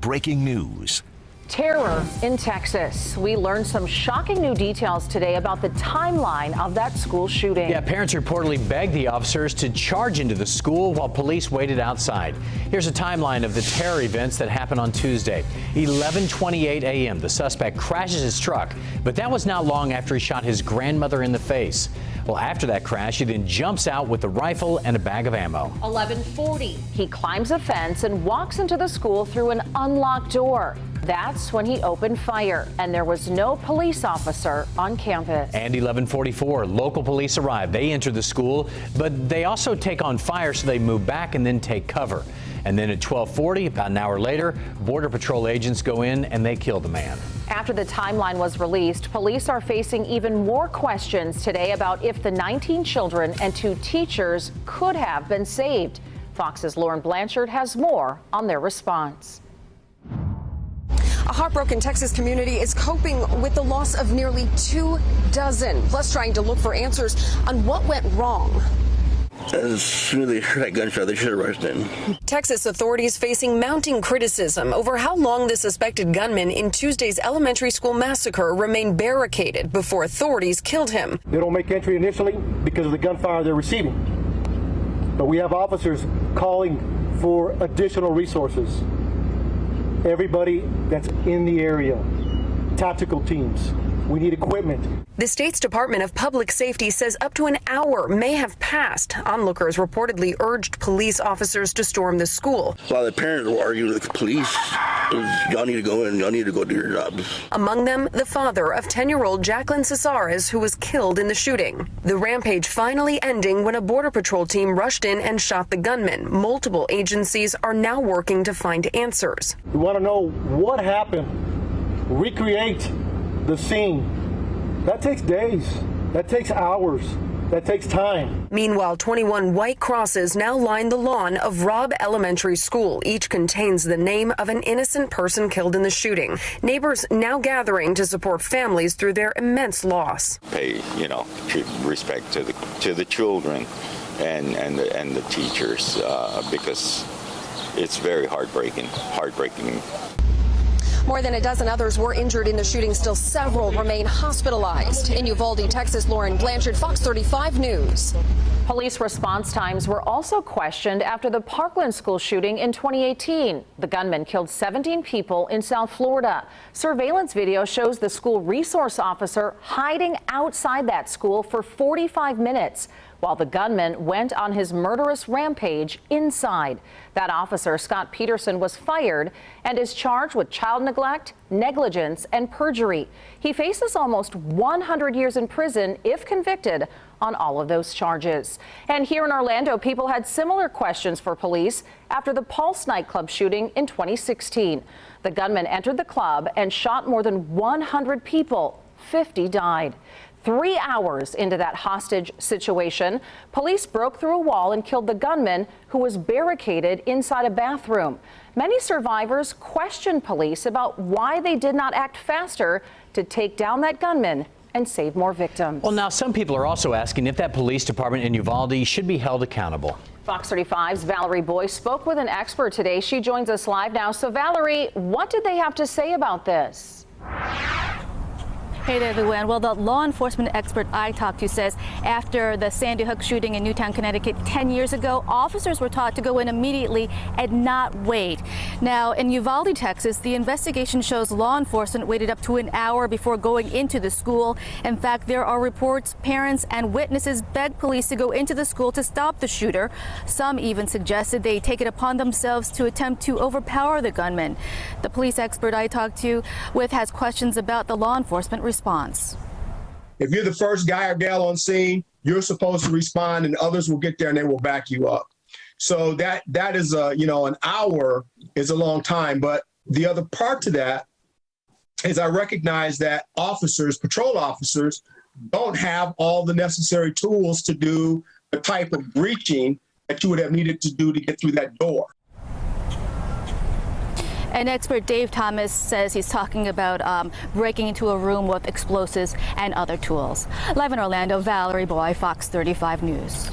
breaking news. Terror in Texas. We learned some shocking new details today about the timeline of that school shooting. Yeah, parents reportedly begged the officers to charge into the school while police waited outside. Here's a timeline of the terror events that happened on Tuesday. 11:28 a.m. The suspect crashes his truck, but that was not long after he shot his grandmother in the face. Well, after that crash, he then jumps out with a rifle and a bag of ammo. 11:40. He climbs a fence and walks into the school through an unlocked door. That's when he opened fire, and there was no police officer on campus. And 11:44, local police arrive. They enter the school, but they also take on fire, so they move back and then take cover. And then at 12:40, about an hour later, Border Patrol agents go in and they kill the man. After the timeline was released, police are facing even more questions today about if the 19 children and 2 teachers could have been saved. Fox's Lauren Blanchard has more on their response. A heartbroken Texas community is coping with the loss of nearly 2 dozen, plus trying to look for answers on what went wrong. As soon as they heard that gunshot, they should have rushed in. Texas authorities facing mounting criticism over how long the suspected gunman in Tuesday's elementary school massacre remained barricaded before authorities killed him. They don't make entry initially because of the gunfire they're receiving. But we have officers calling for additional resources. Everybody that's in the area, tactical teams. We need equipment. The state's Department of Public Safety says up to an hour may have passed. Onlookers reportedly urged police officers to storm the school. A lot of the parents were arguing with the police. Y'all need to go in. Y'all need to go do your jobs. Among them, the father of 10-year-old Jacqueline Cesares, who was killed in the shooting. The rampage finally ending when a Border Patrol team rushed in and shot the gunman. Multiple agencies are now working to find answers. We want to know what happened. Recreate the scene. That takes days. That takes hours. That takes time. Meanwhile, 21 white crosses now line the lawn of Robb Elementary School. Each contains the name of an innocent person killed in the shooting. Neighbors now gathering to support families through their immense loss. Pay, respect to the children and the teachers because it's very heartbreaking. More than a dozen others were injured in the shooting. Still several remain hospitalized. In Uvalde, Texas, Lauren Blanchard, Fox 35 News. Police response times were also questioned after the Parkland school shooting in 2018. The gunman killed 17 people in South Florida. Surveillance video shows the school resource officer hiding outside that school for 45 minutes while the gunman went on his murderous rampage inside. That officer, Scott Peterson, was fired and is charged with child neglect, negligence, and perjury. He faces almost 100 years in prison if convicted on all of those charges. And here in Orlando, people had similar questions for police after the Pulse nightclub shooting in 2016. The gunman entered the club and shot more than 100 people. 50 died. 3 hours into that hostage situation, police broke through a wall and killed the gunman, who was barricaded inside a bathroom. Many survivors questioned police about why they did not act faster to take down that gunman and save more victims. Well, now some people are also asking if that police department in Uvalde should be held accountable. Fox 35's Valerie Boyce spoke with an expert today. She joins us live now. So Valerie, what did they have to say about this? Hey there, Luann. Well, the law enforcement expert I talked to says after the Sandy Hook shooting in Newtown, Connecticut 10 years ago, officers were taught to go in immediately and not wait. Now, in Uvalde, Texas, the investigation shows law enforcement waited up to an hour before going into the school. In fact, there are reports parents and witnesses begged police to go into the school to stop the shooter. Some even suggested they take it upon themselves to attempt to overpower the gunman. The police expert I talked to with has questions about the law enforcement response. If you're the first guy or gal on scene, you're supposed to respond, and others will get there and they will back you up. So that is an hour is a long time. But the other part to that is I recognize that patrol officers, don't have all the necessary tools to do the type of breaching that you would have needed to do to get through that door. An expert, Dave Thomas, says he's talking about breaking into a room with explosives and other tools. Live in Orlando, Valerie Boy, Fox 35 News.